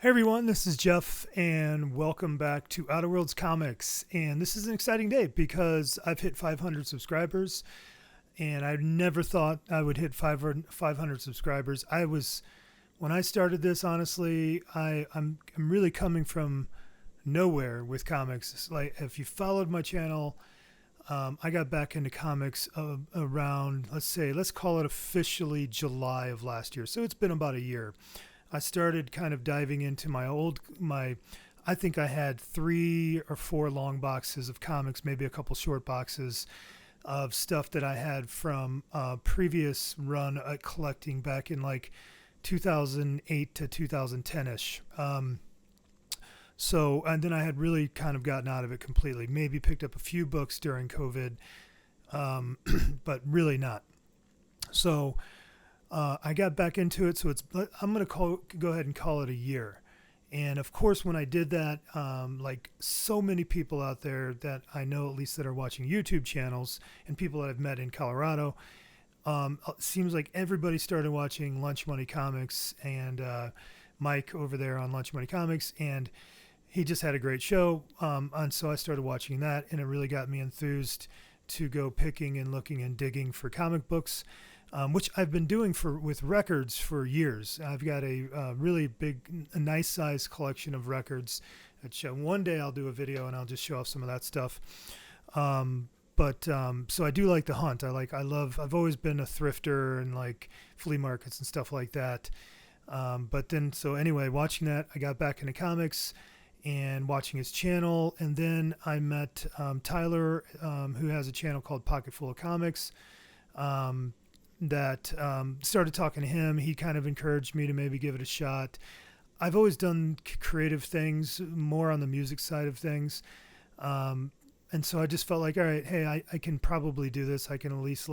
Hey everyone, this is Jeff, and welcome back to Outer Worlds Comics. And this is an exciting day because I've hit 500 subscribers, and I never thought I would hit 500 subscribers. When I started this, honestly, I'm really coming from nowhere with comics. It's like if you followed my channel, I got back into comics around, let's call it officially July of last year. So it's been about a year. I started kind of diving into I think I had 3 or 4 long boxes of comics, maybe a couple short boxes of stuff that I had from a previous run at collecting back in like 2008 to 2010-ish. And then I had really kind of gotten out of it completely. Maybe picked up a few books during COVID, but really not. So I got back into it, so I'm going to go ahead and call it a year. And of course, when I did that, like so many people out there that I know, at least that are watching YouTube channels and people that I've met in Colorado, it seems like everybody started watching Lunch Money Comics and Mike over there on Lunch Money Comics, and he just had a great show. And so I started watching that, and it really got me enthused to go picking and looking and digging for comic books. Which I've been doing with records for years. I've got a really big, a nice size collection of records. One day I'll do a video and I'll just show off some of that stuff. So I do like the hunt. I've always been a thrifter and like flea markets and stuff like that. So anyway, watching that, I got back into comics and watching his channel. And then I met Tyler, who has a channel called Pocket Full of Comics. Started talking to him. He kind of encouraged me to maybe give it a shot. I've always done creative things, more on the music side of things. And so I just felt like, all right, hey, I can probably do this. I can at least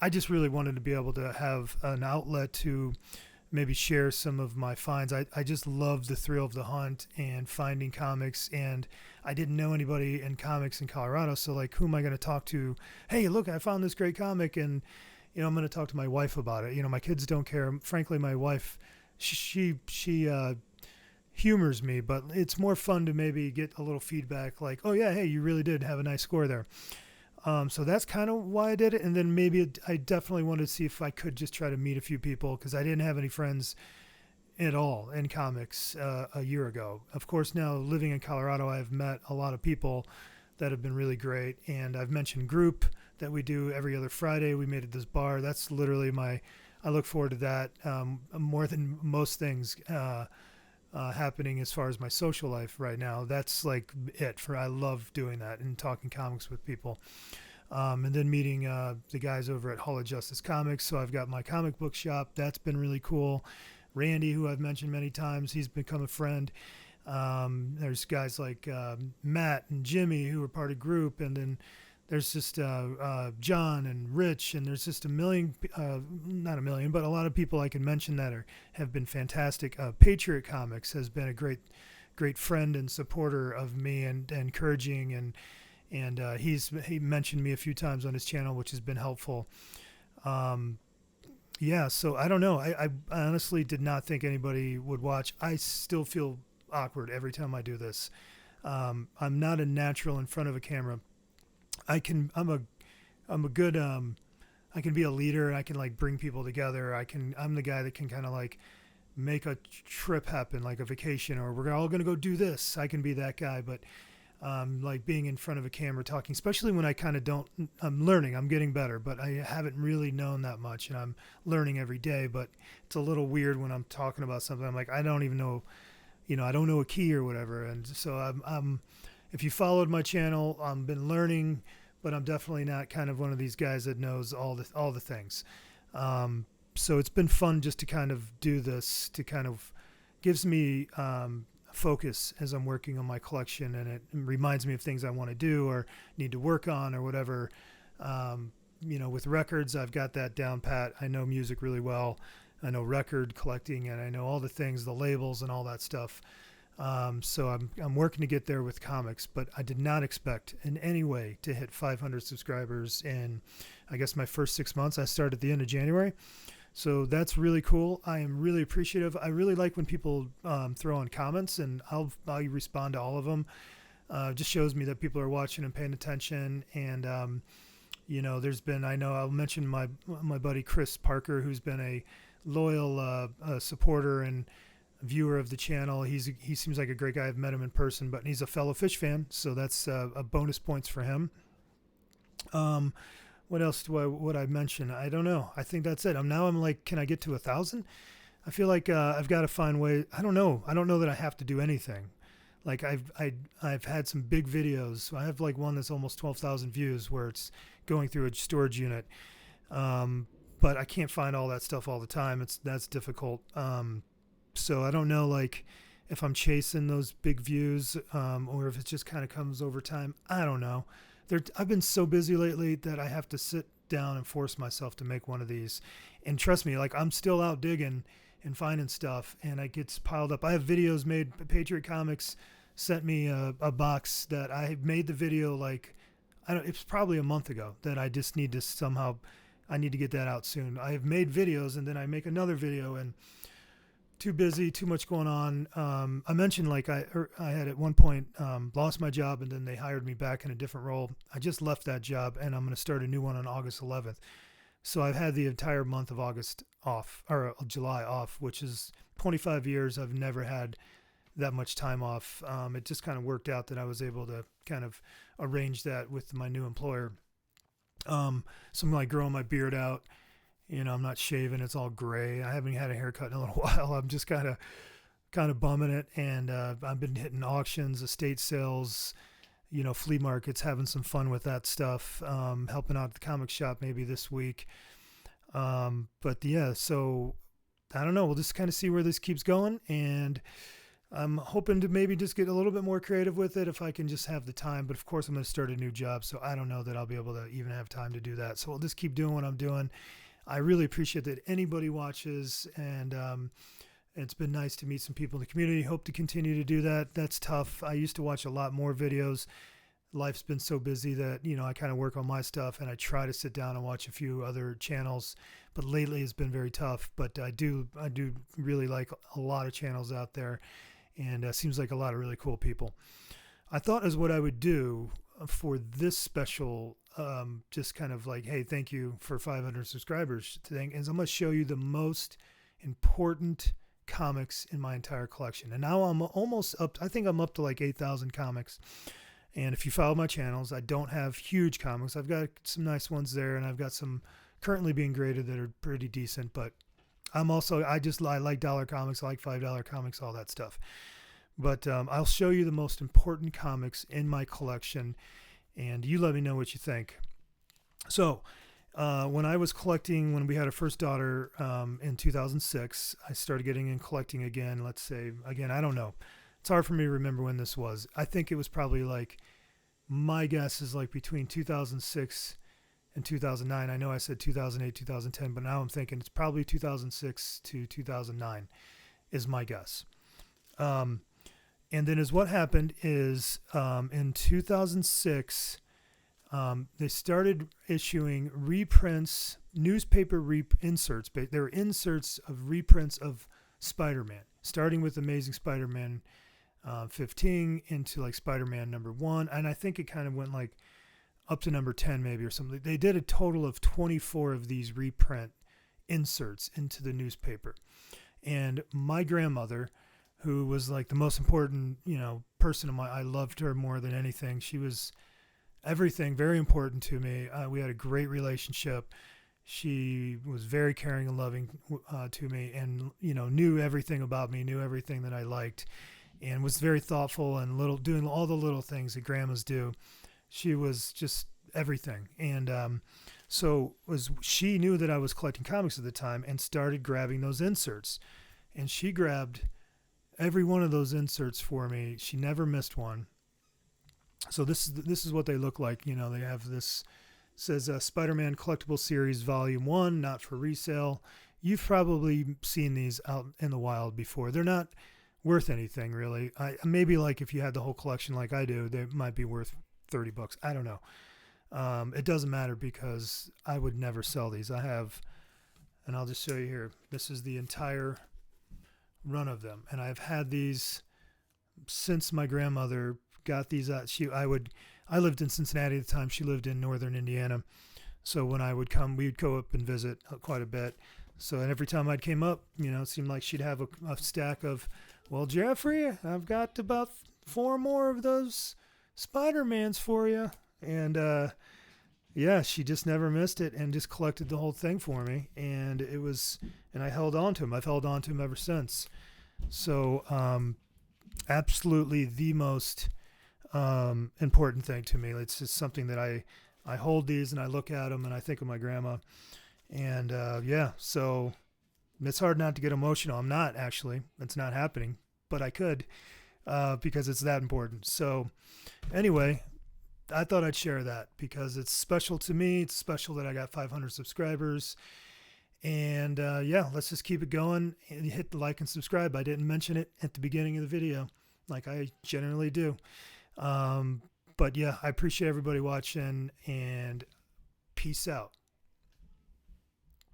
I just really wanted to be able to have an outlet to maybe share some of my finds. I just love the thrill of the hunt and finding comics, and I didn't know anybody in comics in Colorado. So who am I going to talk to? Hey, look, I found this great comic, and I'm going to talk to my wife about it. My kids don't care. Frankly, my wife, she humors me, but it's more fun to maybe get a little feedback like, oh yeah, hey, you really did have a nice score there. So that's kind of why I did it. And then I definitely wanted to see if I could just try to meet a few people, because I didn't have any friends at all in comics a year ago. Of course, now living in Colorado, I've met a lot of people that have been really great. And I've mentioned Group that we do every other Friday. We made it this bar. That's literally I look forward to that more than most things happening as far as my social life right now. That's I love doing that and talking comics with people. And then meeting the guys over at Hall of Justice Comics. So I've got my comic book shop. That's been really cool. Randy, who I've mentioned many times, he's become a friend. There's guys like Matt and Jimmy, who are part of Group, and then there's just John and Rich, and there's just a million, not a million, but a lot of people I can mention that have been fantastic. Patriot Comics has been a great friend and supporter of me, and encouraging, and he mentioned me a few times on his channel, which has been helpful. So I don't know. I honestly did not think anybody would watch. I still feel awkward every time I do this. I'm not a natural in front of a camera. I'm a good I can be a leader. I can bring people together. I'm the guy that can kind of make a trip happen, like a vacation, or we're all going to go do this. I can be that guy. But being in front of a camera talking, especially when I kind of I'm learning, I'm getting better, but I haven't really known that much, and I'm learning every day. But it's a little weird when I'm talking about something. I'm I don't even know, I don't know a key or whatever. And so if you followed my channel, I've been learning, but I'm definitely not kind of one of these guys that knows all the things. So it's been fun just to kind of do this, to kind of gives me focus as I'm working on my collection, and it reminds me of things I want to do or need to work on or whatever. With records, I've got that down pat. I know music really well. I know record collecting, and I know all the things, the labels and all that stuff. So I'm working to get there with comics, but I did not expect in any way to hit 500 subscribers in, I guess, my first 6 months. I started at the end of January. So that's really cool. I am really appreciative. I really like when people throw in comments, and I'll respond to all of them. Just shows me that people are watching and paying attention. And there's been, I know I'll mention my buddy Chris Parker, who's been a loyal supporter and viewer of the channel. He seems like a great guy. I've met him in person, but he's a fellow fish fan, so that's a bonus points for him. What else would I mention? I don't know. I think that's it. I'm like, can I get to 1,000? I feel like I've got to find way. I don't know. I don't know that I have to do anything. Like I've had some big videos. I have like one that's almost 12,000 views where it's going through a storage unit. But I can't find all that stuff all the time. That's difficult. So I don't know, like, if I'm chasing those big views, or if it just kind of comes over time. I don't know. I've been so busy lately that I have to sit down and force myself to make one of these. And trust me, like, I'm still out digging and finding stuff, and it gets piled up. I have videos made. Patriot Comics sent me a box that I made the video, like, it's probably a month ago, that I just need to I need to get that out soon. I have made videos, and then I make another video, and too busy, too much going on. I mentioned, like, I had at one point lost my job, and then they hired me back in a different role. I just left that job, and I'm going to start a new one on August 11th. So I've had the entire month of August off, or July off, which is 25 years. I've never had that much time off. It just kind of worked out that I was able to kind of arrange that with my new employer. So I'm like growing my beard out. I'm not shaving. It's all gray. I haven't had a haircut in a little while. I'm just kind of bumming it. And I've been hitting auctions, estate sales, flea markets, having some fun with that stuff, helping out at the comic shop maybe this week. But yeah, so I don't know. We'll just kind of see where this keeps going. And I'm hoping to maybe just get a little bit more creative with it if I can just have the time. But of course, I'm going to start a new job, so I don't know that I'll be able to even have time to do that. So I'll just keep doing what I'm doing. I really appreciate that anybody watches, and it's been nice to meet some people in the community. Hope to continue to do that. That's tough. I used to watch a lot more videos. Life's been so busy that, I kind of work on my stuff, and I try to sit down and watch a few other channels, but lately it's been very tough. But I do really like a lot of channels out there, and seems like a lot of really cool people. I thought as what I would do for this special, just kind of like, hey, thank you for 500 subscribers thing, is I'm going to show you the most important comics in my entire collection. And now I'm almost up, I think I'm up to like 8,000 comics. And if you follow my channels, I don't have huge comics. I've got some nice ones there, and I've got some currently being graded that are pretty decent, but I like dollar comics, I like $5 comics, all that stuff. But I'll show you the most important comics in my collection, and you let me know what you think. So when I was collecting, when we had our first daughter in 2006, I started getting in collecting again. Let's say, again, I don't know. It's hard for me to remember when this was. I think it was probably like, my guess is like between 2006 and 2009. I know I said 2008, 2010, but now I'm thinking it's probably 2006 to 2009 is my guess. And then what happened is in 2006, they started issuing reprints, newspaper inserts. There were inserts of reprints of Spider-Man, starting with Amazing Spider-Man 15 into like Spider-Man number 1. And I think it kind of went like up to number 10 maybe or something. They did a total of 24 of these reprint inserts into the newspaper. And my grandmother, who was like the most important, person I loved her more than anything. She was everything, very important to me. We had a great relationship. She was very caring and loving to me, and knew everything about me, knew everything that I liked, and was very thoughtful and doing all the little things that grandmas do. She was just everything, and she knew that I was collecting comics at the time and started grabbing those inserts, and she grabbed every one of those inserts for me. She never missed one. So this is what they look like. They have this. Says Spider-Man Collectible Series Volume 1, not for resale. You've probably seen these out in the wild before. They're not worth anything, really. Maybe like if you had the whole collection like I do, they might be worth $30. I don't know. It doesn't matter because I would never sell these. I have and I'll just show you here. This is the entire run of them, and I've had these since my grandmother got these out. I lived in Cincinnati at the time. She lived in northern Indiana. So when I would come, we'd go up and visit quite a bit. So, and every time I'd came up, it seemed like she'd have a stack of, well, Jeffrey, I've got about 4 more of those Spider-Mans for you. And, yeah, she just never missed it and just collected the whole thing for me. And I held on to him. I've held on to him ever since. So, absolutely the most important thing to me. It's just something that I hold these and I look at them and I think of my grandma. And yeah, so it's hard not to get emotional. I'm not, actually. It's not happening, but I could because it's that important. So anyway, I thought I'd share that because it's special to me. It's special that I got 500 subscribers. And yeah, let's just keep it going and hit the like and subscribe. I didn't mention it at the beginning of the video like I generally do. But yeah, I appreciate everybody watching, and peace out.